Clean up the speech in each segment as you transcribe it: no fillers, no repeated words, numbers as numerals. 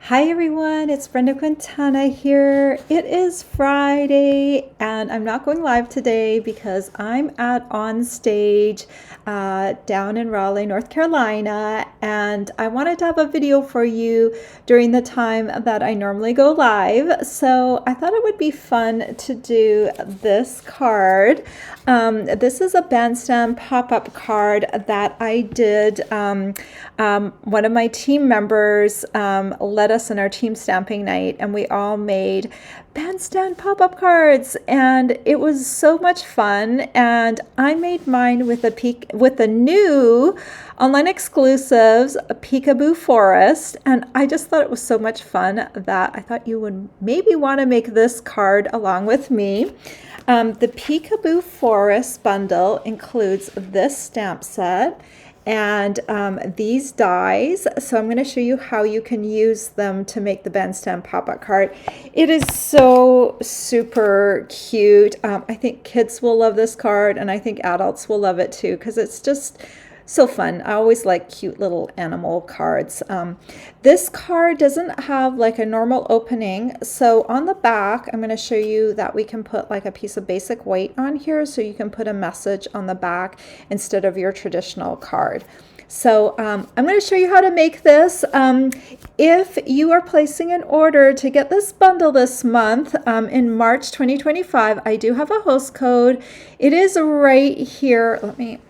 Hi everyone, it's Brenda Quintana here. It is Friday and I'm not going live today because I'm at On Stage down in Raleigh, North Carolina, and I wanted to have a video for you during the time that I normally go live. So I thought it would be fun to do this card. This is a Bandstand pop-up card that I did. One of my team members led us in our team stamping night, and we all made Bandstand pop-up cards, and it was so much fun. And I made mine with the new online exclusives, a Peekaboo Forest, and I just thought it was so much fun that I thought you would maybe want to make this card along with me. The Peekaboo Forest bundle includes this stamp set and these dies. So I'm going to show you how you can use them to make the Bandstand pop-up card. It is so super cute. I think kids will love this card, and I think adults will love it too because it's just so fun. I always like cute little animal cards. This card doesn't have like a normal opening. So on the back, I'm going to show you that we can put like a piece of basic weight on here so you can put a message on the back instead of your traditional card. So I'm going to show you how to make this. If you are placing an order to get this bundle this month in March 2025, I do have a host code. It is right here. Let me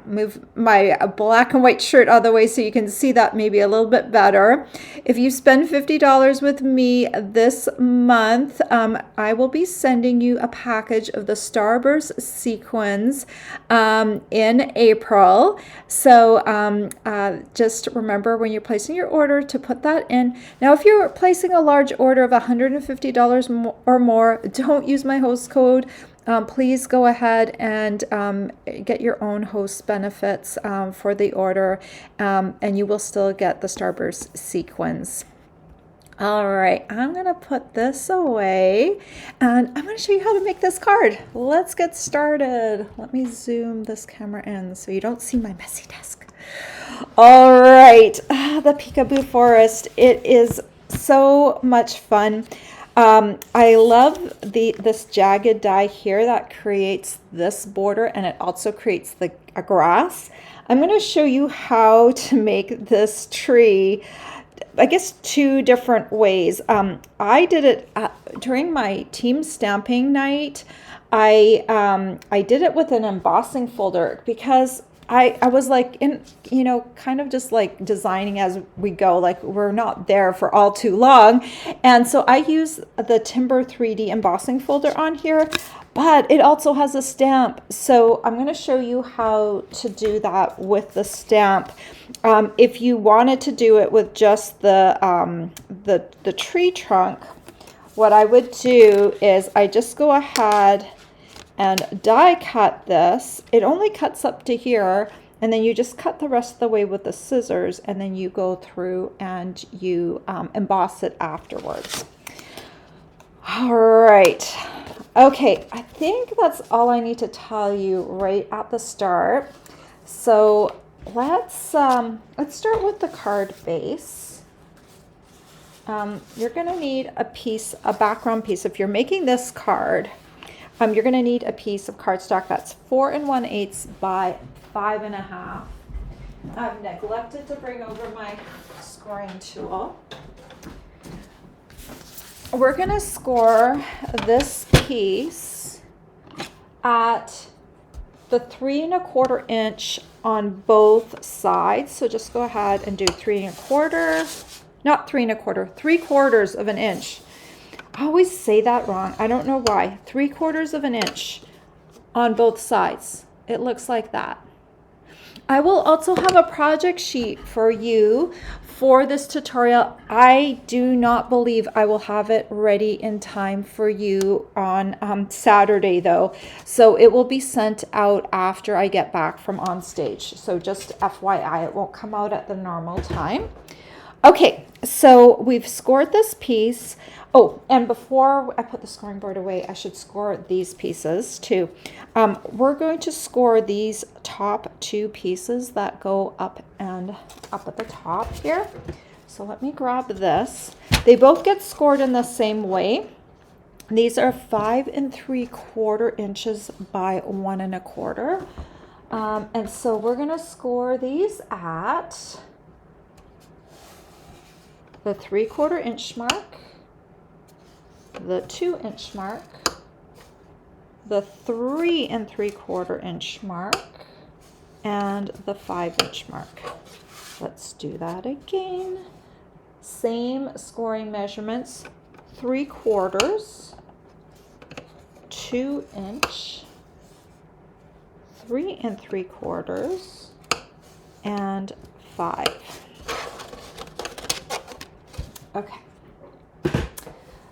move my black and white shirt out of the way so you can see that maybe a little bit better. If you spend $50 with me this month, I will be sending you a package of the Starburst sequins in April. So just remember when you're placing your order to put that in. Now, if you're placing a large order of $150 or more, don't use my host code. Please go ahead and get your own host benefits for the order, and you will still get the Starburst sequins. All right, I'm going to put this away, and I'm going to show you how to make this card. Let's get started. Let me zoom this camera in so you don't see my messy desk. All right, the Peekaboo Forest. It is so much fun. I love this jagged die here that creates this border, and it also creates a grass. I'm going to show you how to make this tree, I guess, two different ways. I did it during my team stamping night. I did it with an embossing folder because I was like kind of just like designing as we go, like we're not there for all too long. And so I use the Timber 3D embossing folder on here, but it also has a stamp. So I'm going to show you how to do that with the stamp. If you wanted to do it with just the tree trunk, what I would do is I just go ahead and die cut this. It only cuts up to here, and then you just cut the rest of the way with the scissors, and then you go through and you emboss it afterwards. All right. Okay, I think that's all I need to tell you right at the start. So let's start with the card base. You're going to need a background piece. If you're making this card, you're going to need a piece of cardstock that's 4 1/8 by 5 1/2. I've neglected to bring over my scoring tool. We're going to score this piece at the 3 1/4 inch on both sides. So just go ahead and do 3 1/4, not 3 1/4, 3/4 of an inch. I always say that wrong. I don't know why. 3/4 of an inch on both sides. It looks like that. I will also have a project sheet for you for this tutorial. I do not believe I will have it ready in time for you on Saturday though. So it will be sent out after I get back from On Stage. So just FYI, it won't come out at the normal time. Okay, so we've scored this piece. Oh, and before I put the scoring board away, I should score these pieces too. We're going to score these top two pieces that go up and up at the top here. So let me grab this. They both get scored in the same way. These are 5 3/4 inches by 1 1/4. And so we're going to score these at the 3/4 inch mark, the 2 inch mark, the 3 3/4 inch mark, and the 5 inch mark. Let's do that again. Same scoring measurements, 3/4, 2 inch, 3 3/4, and 5. Okay.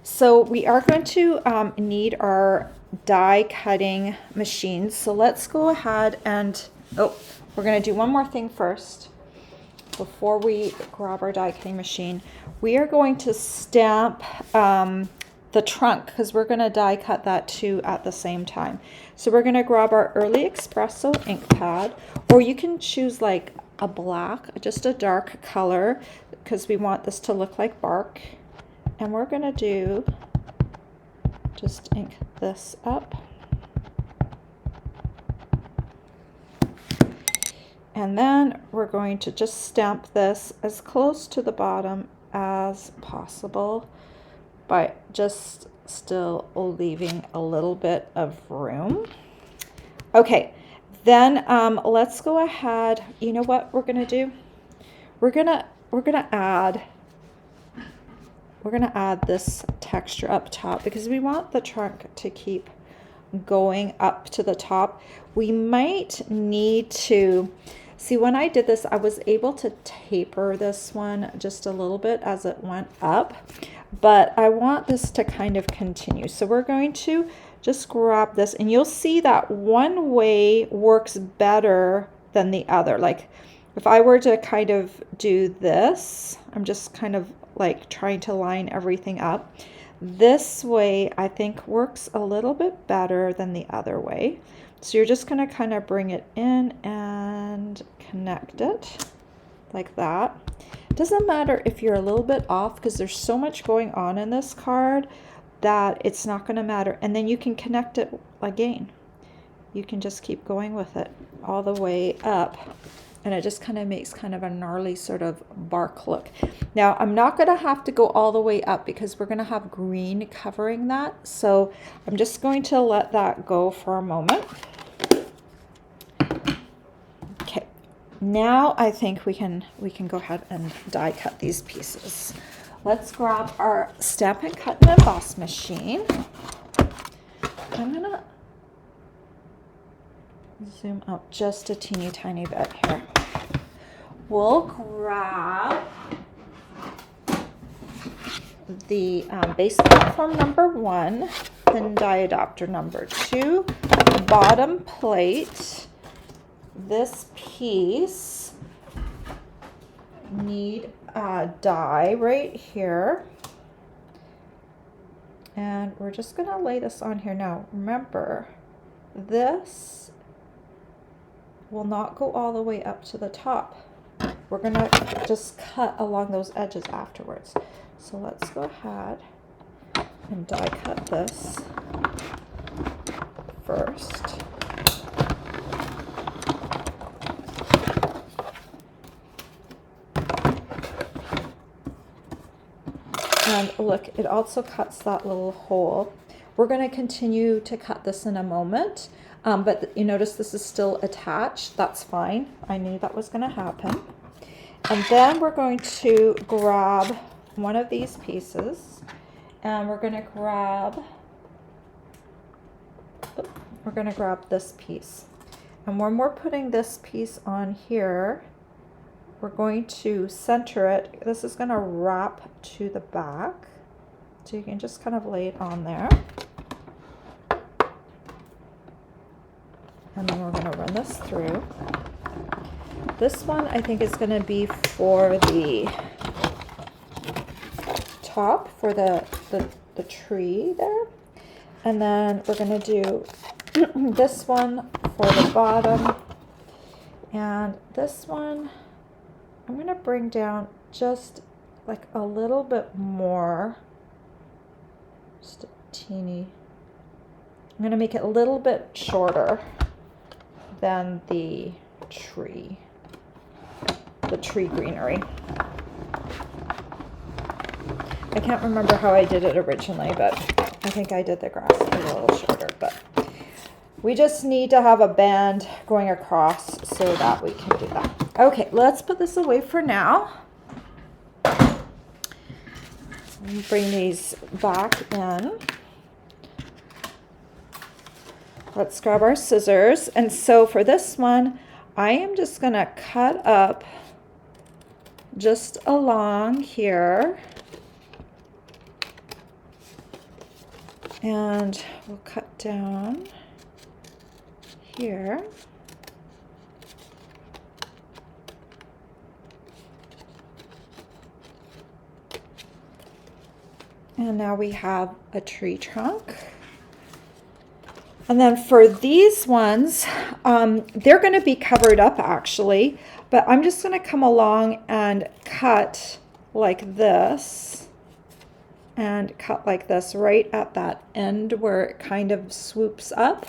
So we are going to need our die cutting machines. So let's go ahead and, we're going to do one more thing first. Before we grab our die cutting machine, we are going to stamp the trunk because we're going to die cut that too at the same time. So we're going to grab our Early Espresso ink pad, or you can choose like a black, just a dark color, because we want this to look like bark. And we're going to just ink this up. And then we're going to just stamp this as close to the bottom as possible, but just still leaving a little bit of room. Okay, then let's go ahead. You know what we're gonna do? We're gonna add this texture up top because we want the trunk to keep going up to the top. We might need to see, when I did this, I was able to taper this one just a little bit as it went up, but I want this to kind of continue. So we're going to just grab this, and you'll see that one way works better than the other. Like if I were to kind of do this, I'm just kind of like trying to line everything up. This way I think works a little bit better than the other way. So you're just going to kind of bring it in and connect it like that. It doesn't matter if you're a little bit off because there's so much going on in this card that it's not going to matter. And then you can connect it again. You can just keep going with it all the way up. And it just kind of makes kind of a gnarly sort of bark look. Now, I'm not going to have to go all the way up because we're going to have green covering that. So I'm just going to let that go for a moment. Okay, now I think we can go ahead and die cut these pieces. Let's grab our Stamp and Cut and Emboss machine. I'm going to zoom out just a teeny tiny bit here. We'll grab the base platform number 1, thin die adapter number 2, bottom plate. This piece need a die right here. And we're just going to lay this on here. Now, remember, this will not go all the way up to the top. We're going to just cut along those edges afterwards. So let's go ahead and die cut this first. And look, it also cuts that little hole. We're going to continue to cut this in a moment. But you notice this is still attached. That's fine. I knew that was going to happen. And then we're going to grab one of these pieces, and we're going to grab this piece. And when we're putting this piece on here, we're going to center it. This is going to wrap to the back. So you can just kind of lay it on there. And then we're going to run this through. This one I think is going to be for the top, for the tree there. And then we're going to do this one for the bottom. And this one I'm going to bring down just like a little bit more, just a teeny. I'm going to make it a little bit shorter than the tree greenery. I can't remember how I did it originally, but I think I did the grass a little shorter, but we just need to have a band going across so that we can do that. Okay, let's put this away for now. Bring these back in. Let's grab our scissors. And so for this one, I am just going to cut up just along here. And we'll cut down here. And now we have a tree trunk. And then for these ones, they're going to be covered up actually, but I'm just going to come along and cut like this. And cut like this right at that end where it kind of swoops up.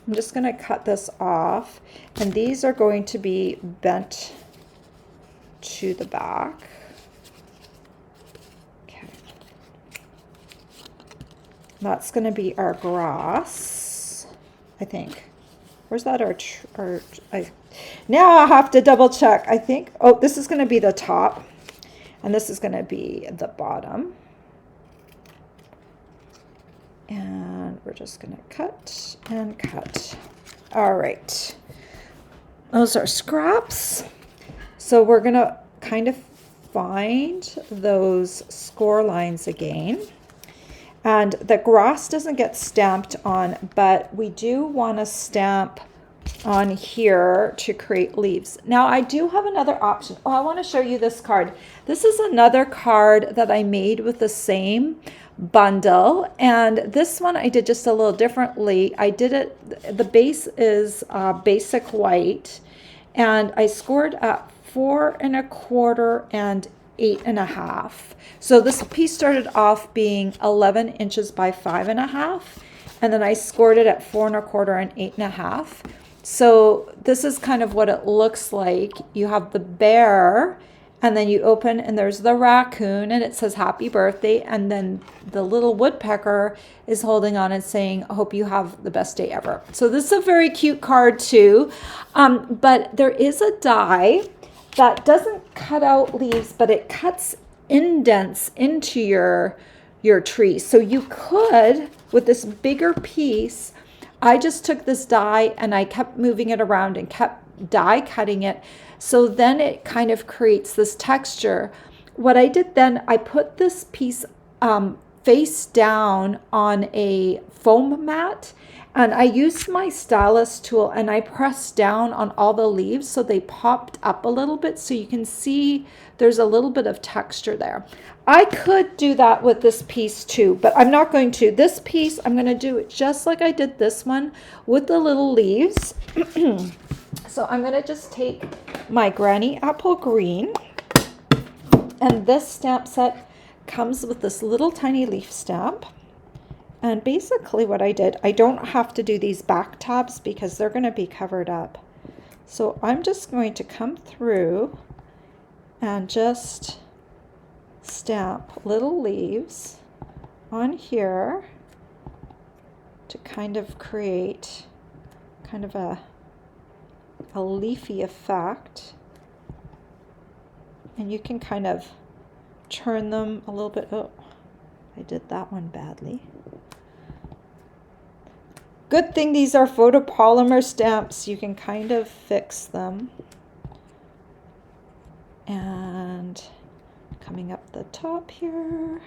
I'm just going to cut this off, and these are going to be bent to the back. Okay. That's going to be our grass, I think. Where's that now I have to double check. I think, oh, this is going to be the top, and this is going to be the bottom. And we're just going to cut and cut. All right. Those are scraps. So we're going to kind of find those score lines again. And the grass doesn't get stamped on, but we do want to stamp on here to create leaves. Now I do have another option. Oh, I want to show you this card. This is another card that I made with the same bundle, and this one I did just a little differently. I did it, the base is basic white, and I scored at 4 1/4 and 8 1/2. So this piece started off being 11 inches by 5 1/2, and then I scored it at 4 1/4 and 8 1/2. So this is kind of what it looks like. You have the bear, and then you open and there's the raccoon and it says happy birthday, and then the little woodpecker is holding on and saying, I hope you have the best day ever. So this is a very cute card too, but there is a die that doesn't cut out leaves, but it cuts indents into your tree. So you could, with this bigger piece, I just took this die and I kept moving it around and kept die cutting it. So then it kind of creates this texture. What I did then, I put this piece face down on a foam mat, and I used my stylus tool and I pressed down on all the leaves so they popped up a little bit, so you can see there's a little bit of texture there. I could do that with this piece too, but I'm not going to. This piece, I'm going to do it just like I did this one with the little leaves. So I'm going to just take my Granny Apple Green, and this stamp set comes with this little tiny leaf stamp. And basically what I did, I don't have to do these back tabs because they're going to be covered up. So I'm just going to come through and just stamp little leaves on here to kind of create kind of a leafy effect. And you can kind of turn them a little bit. Oh, I did that one badly. Good thing these are photopolymer stamps. You can kind of fix them. And coming up the top here,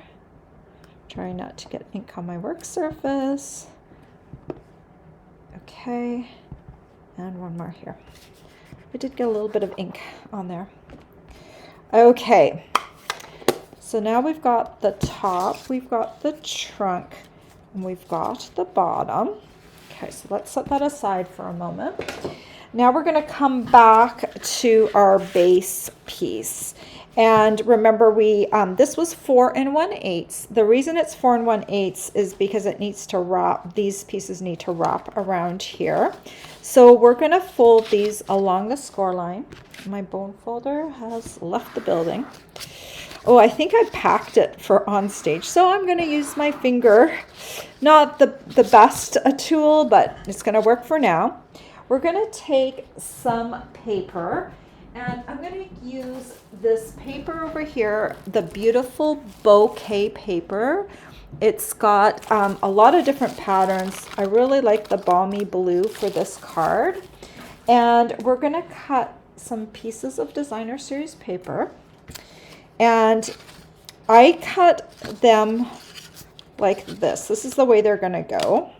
trying not to get ink on my work surface. Okay, and one more here. I did get a little bit of ink on there. Okay, so now we've got the top, we've got the trunk, and we've got the bottom. Okay, so let's set that aside for a moment. Now we're going to come back to our base piece. And remember, this was 4 1/8. The reason it's 4 1/8 is because it needs to wrap, these pieces need to wrap around here. So we're going to fold these along the score line. My bone folder has left the building. Oh, I think I packed it for on stage, so I'm going to use my finger. Not the best tool, but it's going to work for now. We're going to take some paper, and I'm going to use this paper over here, the beautiful bouquet paper. It's got a lot of different patterns. I really like the balmy blue for this card. And we're going to cut some pieces of designer series paper. And I cut them like this. This is the way they're going to go.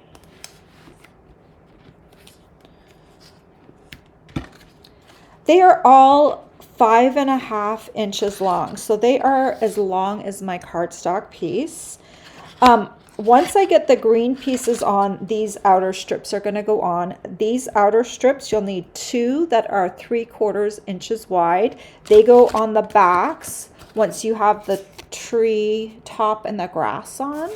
They are all 5.5 inches long. So they are as long as my cardstock piece. Once I get the green pieces on, these outer strips are going to go on. These outer strips, you'll need 2 that are 3/4 inches wide. They go on the backs once you have the tree top and the grass on.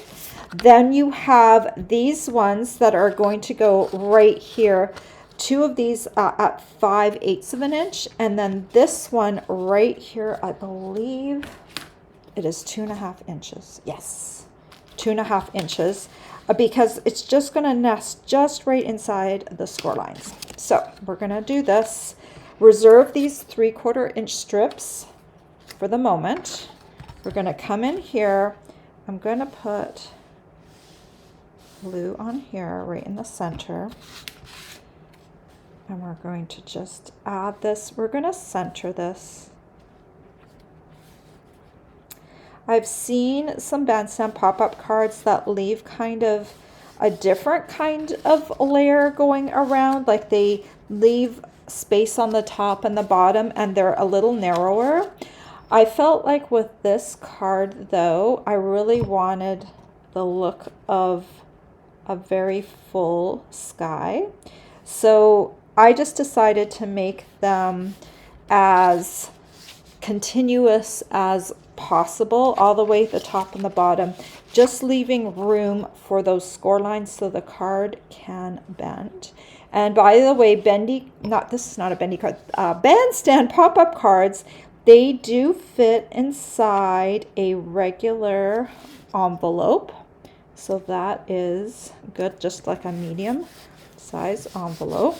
Then you have these ones that are going to go right here. 2 of these at 5/8 of an inch. And then this one right here, I believe it is 2.5 inches. Yes. 2.5 inches, because it's just going to nest just right inside the score lines. So we're going to do this. Reserve these 3/4 inch strips for the moment. We're going to come in here. I'm going to put blue on here right in the center. And we're going to just add this. We're going to center this. I've seen some Bandstand pop-up cards that leave kind of a different kind of layer going around, like they leave space on the top and the bottom and they're a little narrower. I felt like with this card though, I really wanted the look of a very full sky. So I just decided to make them as continuous as possible, all the way at the top and the bottom, just leaving room for those score lines so the card can bend. And by the way, this is not a bendy card, Bandstand pop-up cards, they do fit inside a regular envelope. So that is good, just like a medium size envelope.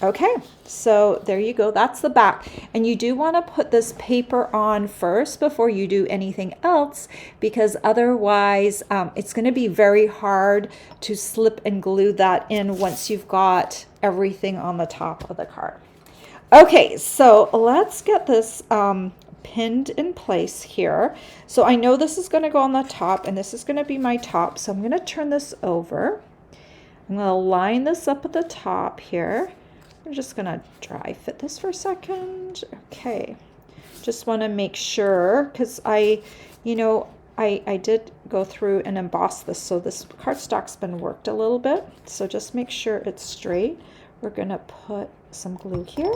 Okay, so there you go. That's the back. And you do want to put this paper on first before you do anything else, because otherwise it's going to be very hard to slip and glue that in once you've got everything on the top of the card. Okay, so let's get this pinned in place here. So I know this is going to go on the top and this is going to be my top. So I'm going to turn this over. I'm going to line this up at the top here. I'm just going to dry fit this for a second. Okay. Just want to make sure, because I did go through and emboss this, so this cardstock's been worked a little bit. So just make sure it's straight. We're going to put some glue here.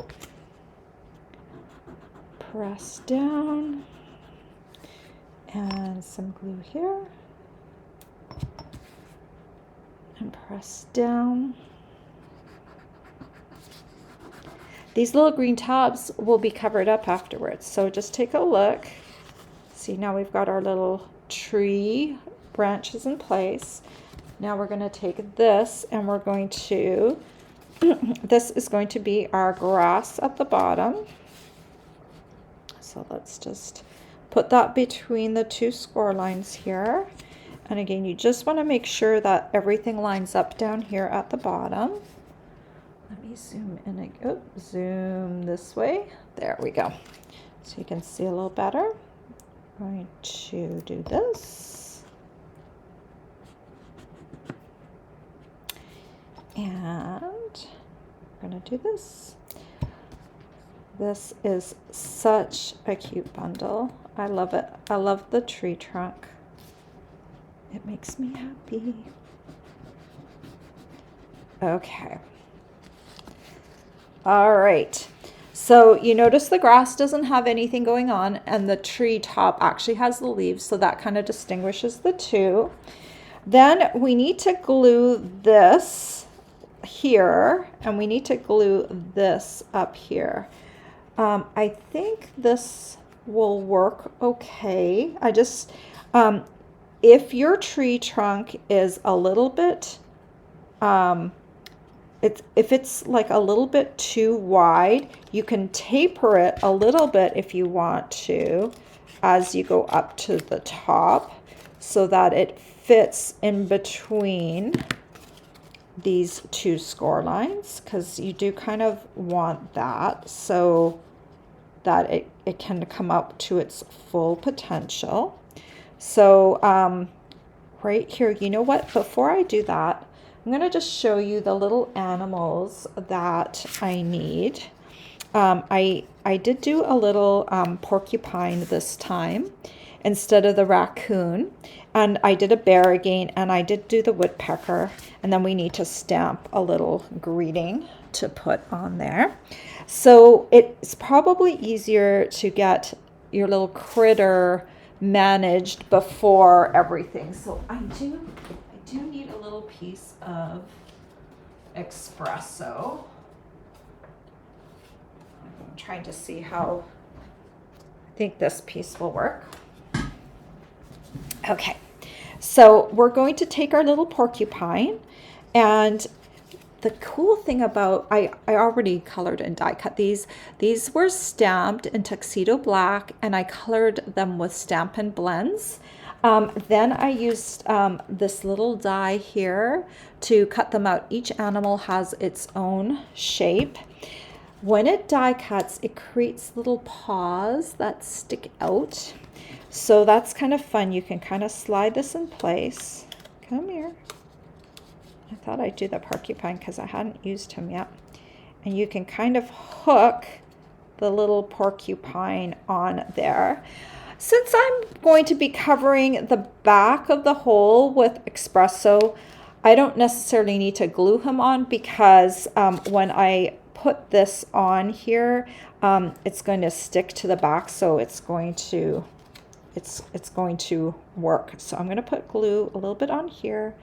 Press down. And some glue here. And press down. These little green tabs will be covered up afterwards, so just take a look. See, now we've got our little tree branches in place. Now we're going to take this and we're going to, this is going to be our grass at the bottom. So let's just put that between the 2 score lines here. And again, you just want to make sure that everything lines up down here at the bottom. Let me zoom in, zoom this way. There we go. So you can see a little better. I'm going to do this. And we're going to do this. This is such a cute bundle. I love it. I love the tree trunk. It makes me happy. Okay. All right. So you notice the grass doesn't have anything going on, and the tree top actually has the leaves, so that kind of distinguishes the two. Then we need to glue this here, and we need to glue this up here. I think this will work okay. If your tree trunk is a little bit, if it's like a little bit too wide, you can taper it a little bit if you want to as you go up to the top so that it fits in between these two score lines, because you do kind of want that so that it can come up to its full potential. So right here, you know what, before I do that, I'm going to just show you the little animals that I need. I did do a little porcupine this time instead of the raccoon, and I did a bear again, and I did do the woodpecker, and then we need to stamp a little greeting to put on there. So it's probably easier to get your little critter managed before everything. So I do need a little piece of espresso. I'm trying to see how I think this piece will work. Okay, so we're going to take our little porcupine, and the cool thing about, I already colored and die cut these. These were stamped in tuxedo black, and I colored them with Stampin' Blends. Then I used this little die here to cut them out. Each animal has its own shape. When it die cuts, it creates little paws that stick out. So that's kind of fun. You can kind of slide this in place. Come here. I thought I'd do the porcupine because I hadn't used him yet. And you can kind of hook the little porcupine on there. Since I'm going to be covering the back of the hole with espresso, I don't necessarily need to glue him on, because when I put this on here, it's going to stick to the back, so it's going to work. So I'm going to put glue a little bit on here,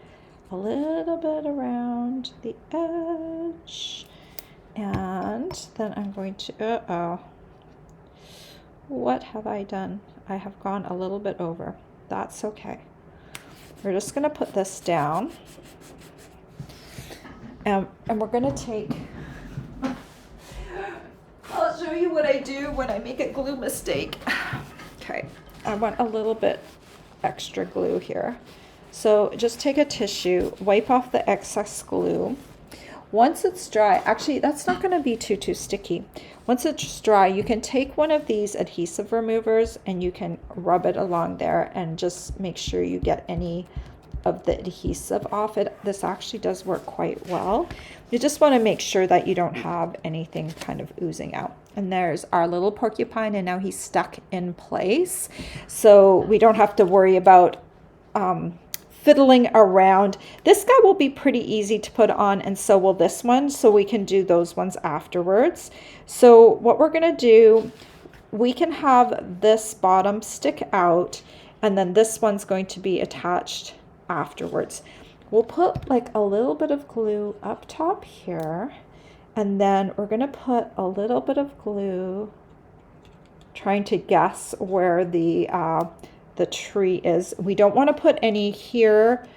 a little bit around the edge, and then I'm going to, what have I done? I have gone a little bit over. That's okay. We're just going to put this down, and we're going to take, I'll show you what I do when I make a glue mistake. Okay, I want a little bit extra glue here. So just take a tissue, wipe off the excess glue. Once it's dry, actually that's not going to be too sticky. Once it's dry, you can take one of these adhesive removers and you can rub it along there and just make sure you get any of the adhesive off it. This actually does work quite well. You just want to make sure that you don't have anything kind of oozing out. And there's our little porcupine, and now he's stuck in place. So we don't have to worry about fiddling around. This guy will be pretty easy to put on, and so will this one, so we can do those ones afterwards. So what we're going to do, we can have this bottom stick out, and then this one's going to be attached afterwards. We'll put like a little bit of glue up top here, and then we're going to put a little bit of glue, trying to guess where the tree is. We don't want to put any here,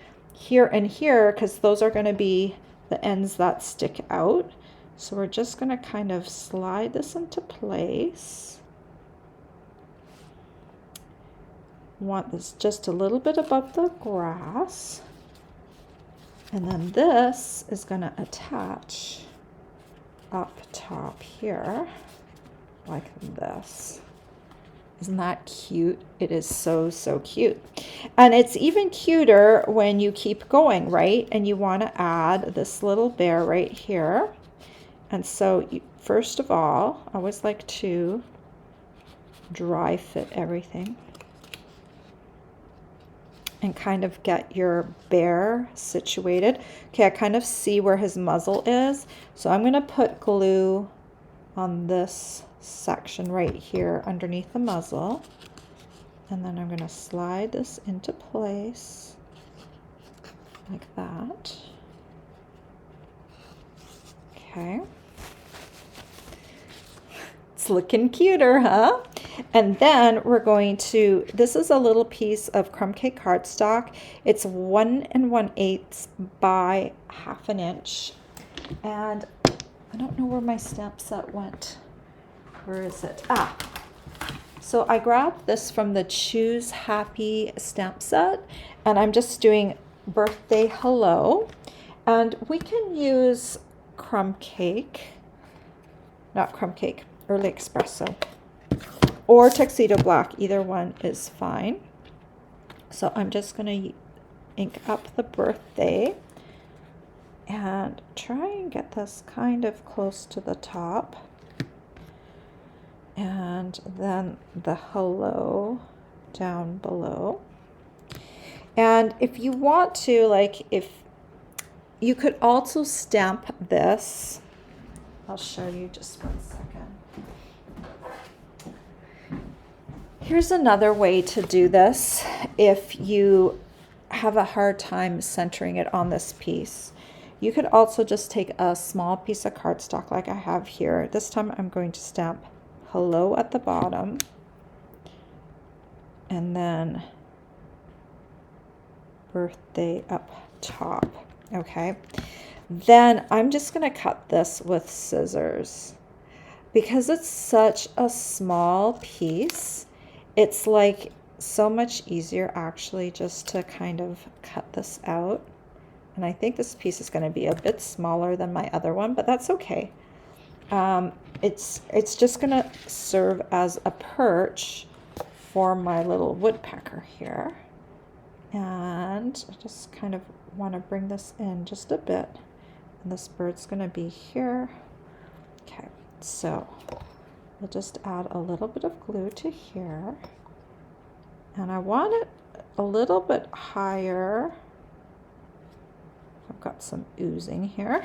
and here, because those are going to be the ends that stick out. So we're just going to kind of slide this into place. Want this just a little bit above the grass. And then this is going to attach up top here like this. Isn't that cute? It is so cute. And it's even cuter when you keep going, right? And you want to add this little bear right here. And so first of all, I always like to dry fit everything and kind of get your bear situated. Okay, I kind of see where his muzzle is. So I'm going to put glue on this section right here underneath the muzzle. And then I'm going to slide this into place like that. Okay. It's looking cuter, huh? And then we're going to, this is a little piece of crumb cake cardstock. It's 1 1/8 by 1/2 inch. And I don't know where my stamp set went. Where is it? Ah. So I grabbed this from the Choose Happy stamp set, and I'm just doing birthday hello. And we can use crumb cake, not crumb cake, early espresso, or tuxedo black. Either one is fine. So I'm just going to ink up the birthday and try and get this kind of close to the top. And then the hello down below. And if you want to, like, if you could also stamp this, I'll show you just 1 second. Here's another way to do this if you have a hard time centering it on this piece. You could also just take a small piece of cardstock like I have here. This time I'm going to stamp hello at the bottom, and then birthday up top. Okay, then I'm just going to cut this with scissors. Because it's such a small piece, it's like so much easier actually just to kind of cut this out. And I think this piece is going to be a bit smaller than my other one, but that's okay. It's just going to serve as a perch for my little woodpecker here. And I just kind of want to bring this in just a bit. And this bird's going to be here. Okay, so we'll just add a little bit of glue to here. And I want it a little bit higher. I've got some oozing here.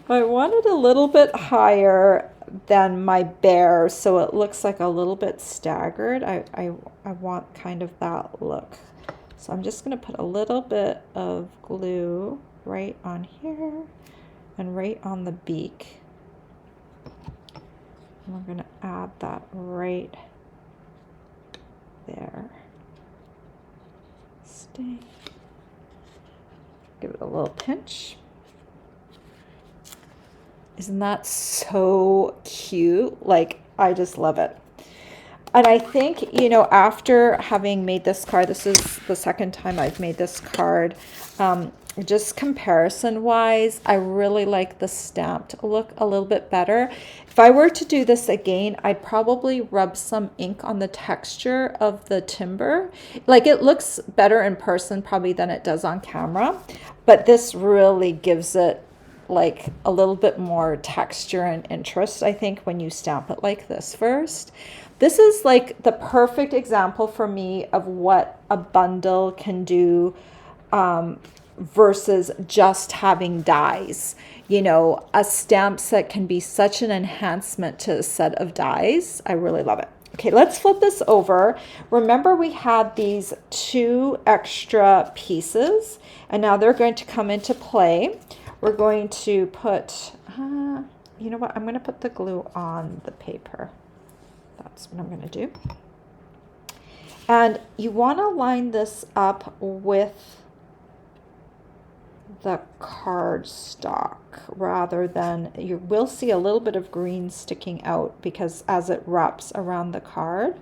I want it a little bit higher than my bear, so it looks like a little bit staggered. I want kind of that look. So I'm just going to put a little bit of glue right on here and right on the beak. And we're going to add that right there. Stay. Give it a little pinch. Isn't that so cute? Like, I just love it. And I think, you know, after having made this card, this is the second time I've made this card, just comparison wise, I really like the stamped look a little bit better. If I were to do this again, I'd probably rub some ink on the texture of the timber. Like, it looks better in person probably than it does on camera, but this really gives it like a little bit more texture and interest, I think, when you stamp it like this first. This is like the perfect example for me of what a bundle can do versus just having dies. You know, a stamp set can be such an enhancement to a set of dies. I really love it. Okay, let's flip this over. Remember, we had these 2 extra pieces, and now they're going to come into play. We're going to put, you know what, I'm going to put the glue on the paper. That's what I'm going to do. And you want to line this up with the cardstock rather than, you will see a little bit of green sticking out because as it wraps around the card.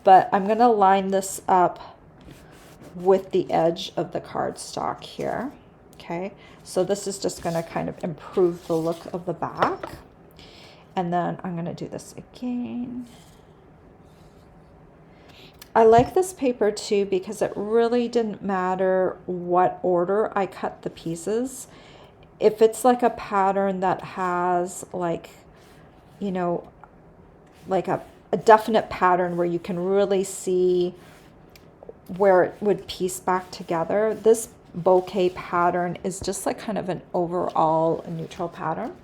But I'm going to line this up with the edge of the cardstock here. Okay, so this is just going to kind of improve the look of the back. And then I'm going to do this again. I like this paper too because it really didn't matter what order I cut the pieces. If it's like a pattern that has like, you know, like a definite pattern where you can really see where it would piece back together, this bouquet pattern is just like kind of an overall neutral pattern.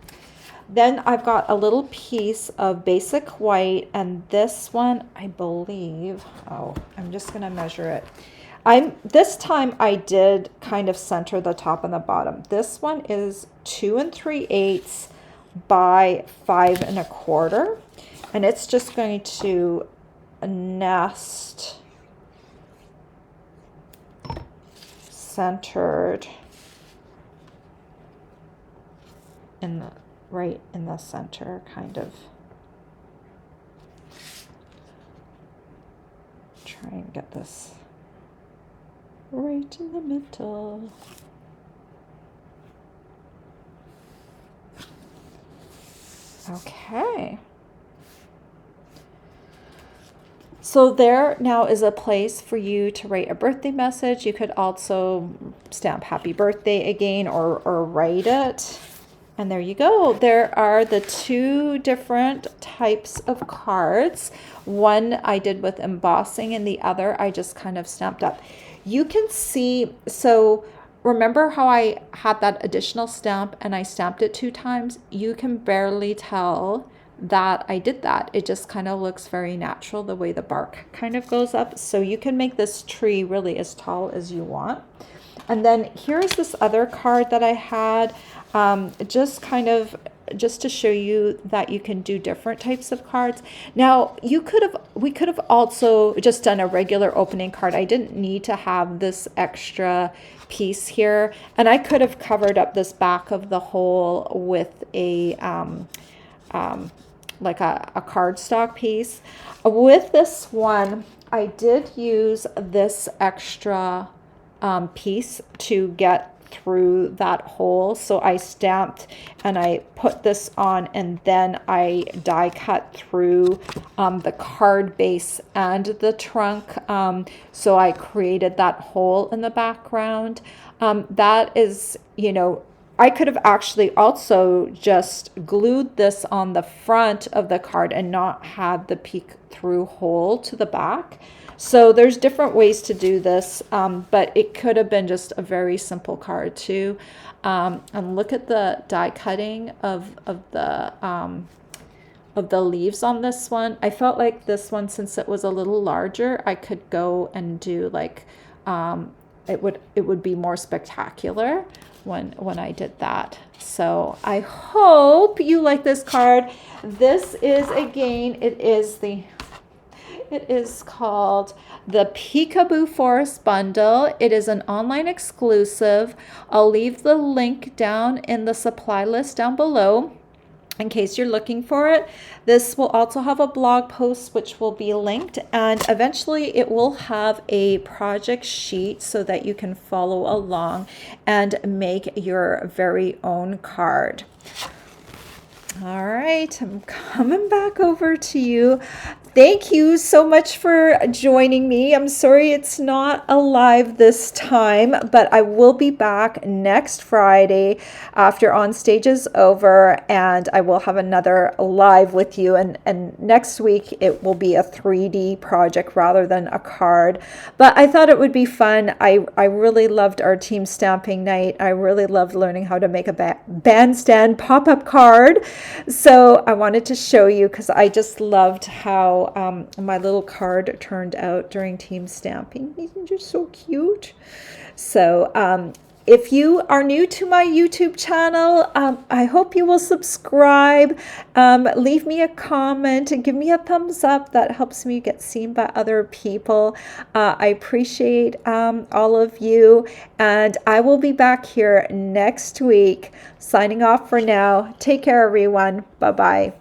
Then I've got a little piece of basic white, and this one, I believe, oh, I'm just gonna measure it. This time I did kind of center the top and the bottom. This one is 2 3/8 by 5 1/4, and it's just going to nest centered in the right in the center, kind of. Try and get this right in the middle. Okay. So there now is a place for you to write a birthday message. You could also stamp happy birthday again, or write it. And there you go. There are the 2 different types of cards. One I did with embossing, and the other I just kind of stamped up. You can see, so remember how I had that additional stamp and I stamped it 2 times? You can barely tell that I did that. It just kind of looks very natural the way the bark kind of goes up. So you can make this tree really as tall as you want. And then here's this other card that I had, just to show you that you can do different types of cards. Now we could have also just done a regular opening card. I didn't need to have this extra piece here, and I could have covered up this back of the hole with a like a cardstock piece. With this one, I did use this extra piece to get through that hole. So I stamped and I put this on, and then I die cut through the card base and the trunk. So I created that hole in the background. That is, you know, I could have actually also just glued this on the front of the card and not had the peek through hole to the back. So there's different ways to do this, but it could have been just a very simple card too. And look at the die cutting of the leaves on this one. I felt like this one, since it was a little larger, I could go and do like it would be more spectacular when I did that. So I hope you like this card. This is, again, it is called the Peekaboo Forest Bundle. It is an online exclusive. I'll leave the link down in the supply list down below in case you're looking for it. This will also have a blog post which will be linked, and eventually it will have a project sheet so that you can follow along and make your very own card. All right, I'm coming back over to you. Thank you so much for joining me. I'm sorry it's not a live this time, but I will be back next Friday after On Stage is over, and I will have another live with you. And next week it will be a 3D project rather than a card. But I thought it would be fun. I really loved our team stamping night. I really loved learning how to make a bandstand pop-up card. So I wanted to show you because I just loved how my little card turned out during team stamping. Isn't it so cute? So if you are new to my YouTube channel, I hope you will subscribe, leave me a comment, and give me a thumbs up. That helps me get seen by other people. I appreciate all of you, and I will be back here next week. Signing off for now. Take care, everyone. Bye-bye.